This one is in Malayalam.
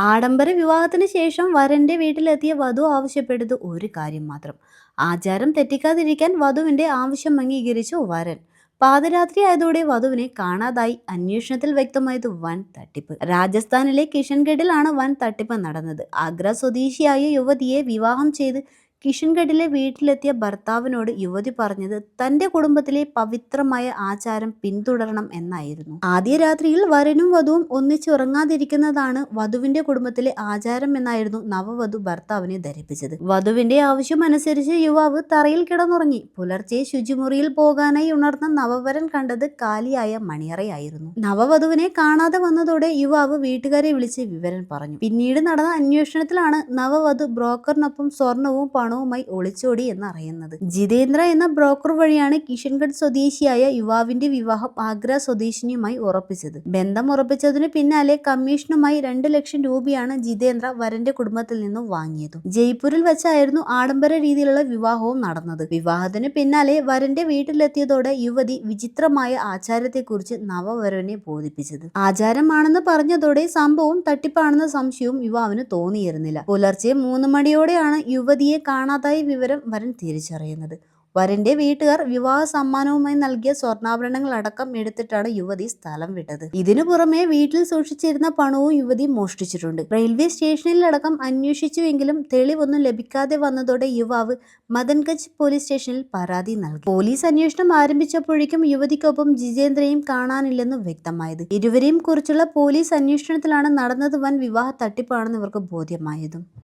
ആഡംബര വിവാഹത്തിന് ശേഷം വരന്റെ വീട്ടിലെത്തിയ വധു ആവശ്യപ്പെട്ടത് ഒരു കാര്യം മാത്രം. ആചാരം തെറ്റിക്കാതിരിക്കാൻ വധുവിന്റെ ആവശ്യം അംഗീകരിച്ചു വരൻ. പാതിരാത്രി ആയതോടെ വധുവിനെ കാണാതായി. അന്വേഷണത്തിൽ വ്യക്തമായത് വൻ തട്ടിപ്പ്. രാജസ്ഥാനിലെ കിഷൻഗഡിലാണ് വൻ തട്ടിപ്പ് നടന്നത്. ആഗ്ര സ്വദേശിയായ യുവതിയെ വിവാഹം ചെയ്ത് കിഷൻഗഡിലെ വീട്ടിലെത്തിയ ഭർത്താവിനോട് യുവതി പറഞ്ഞത് തന്റെ കുടുംബത്തിലെ പവിത്രമായ ആചാരം പിന്തുടരണം എന്നായിരുന്നു. ആദ്യ രാത്രിയിൽ വരനും വധുവും ഒന്നിച്ചുറങ്ങാതിരിക്കുന്നതാണ് വധുവിന്റെ കുടുംബത്തിലെ ആചാരം എന്നായിരുന്നു നവവധു ഭർത്താവിനെ ധരിപ്പിച്ചത്. വധുവിന്റെ ആവശ്യമനുസരിച്ച് യുവാവ് തറയിൽ കിടന്നുറങ്ങി. പുലർച്ചെ ശുചിമുറിയിൽ പോകാനായി ഉണർന്ന നവവരൻ കണ്ടത് കാലിയായ മണിയറയായിരുന്നു. നവവധുവിനെ കാണാതെ വന്നതോടെ യുവാവ് വീട്ടുകാരെ വിളിച്ച് വിവരം പറഞ്ഞു. പിന്നീട് നടന്ന അന്വേഷണത്തിലാണ് നവവധു ബ്രോക്കറിനൊപ്പം സ്വർണവും പണവുമായി ഒളിച്ചോടി എന്നറിയുന്നത്. ജിതേന്ദ്ര എന്ന ബ്രോക്കർ വഴിയാണ് കിഷൻഗഡ് സ്വദേശിയായ യുവാവിന്റെ വിവാഹം ആഗ്ര സ്വദേശിനിയുമായി ഉറപ്പിച്ചത്. ബന്ധം ഉറപ്പിച്ചതിനു പിന്നാലെ കമ്മീഷനുമായി 2 ലക്ഷം രൂപയാണ് ജിതേന്ദ്ര വരന്റെ കുടുംബത്തിൽ നിന്നും വാങ്ങിയതും. ജയ്പൂരിൽ വെച്ചായിരുന്നു ആഡംബര രീതിയിലുള്ള വിവാഹവും നടന്നത്. വിവാഹത്തിന് പിന്നാലെ വരന്റെ വീട്ടിലെത്തിയതോടെ യുവതി വിചിത്രമായ ആചാരത്തെക്കുറിച്ച് നവവരനെ ബോധിപ്പിച്ചത്. ആചാരമാണെന്ന് പറഞ്ഞതോടെ സംഭവം തട്ടിപ്പാണെന്ന സംശയവും യുവാവിന് തോന്നിയിരുന്നില്ല. പുലർച്ചെ 3 മണിയോടെയാണ് യുവതിയെ കാണാതായ വിവരം വരൻ തിരിച്ചറിയുന്നത്. വരന്റെ വീട്ടുകാർ വിവാഹ സമ്മാനവുമായി നൽകിയ സ്വർണ്ണാഭരണങ്ങൾ അടക്കം എടുത്തിട്ടാണ് യുവതി സ്ഥലം വിട്ടത്. ഇതിനു പുറമെ വീട്ടിൽ സൂക്ഷിച്ചിരുന്ന പണവും യുവതി മോഷ്ടിച്ചിട്ടുണ്ട്. റെയിൽവേ സ്റ്റേഷനിലടക്കം അന്വേഷിച്ചുവെങ്കിലും തെളിവൊന്നും ലഭിക്കാതെ വന്നതോടെ യുവാവ് മദൻഗഞ്ച് പോലീസ് സ്റ്റേഷനിൽ പരാതി നൽകി. പോലീസ് അന്വേഷണം ആരംഭിച്ചപ്പോഴേക്കും യുവതിക്കൊപ്പം ജിതേന്ദ്രയും കാണാനില്ലെന്ന് വ്യക്തമായത്. ഇരുവരെയും കുറിച്ചുള്ള പോലീസ് അന്വേഷണത്തിലാണ് നടന്നത് വൻ വിവാഹ തട്ടിപ്പാണെന്ന് ഇവർക്ക് ബോധ്യമായതും.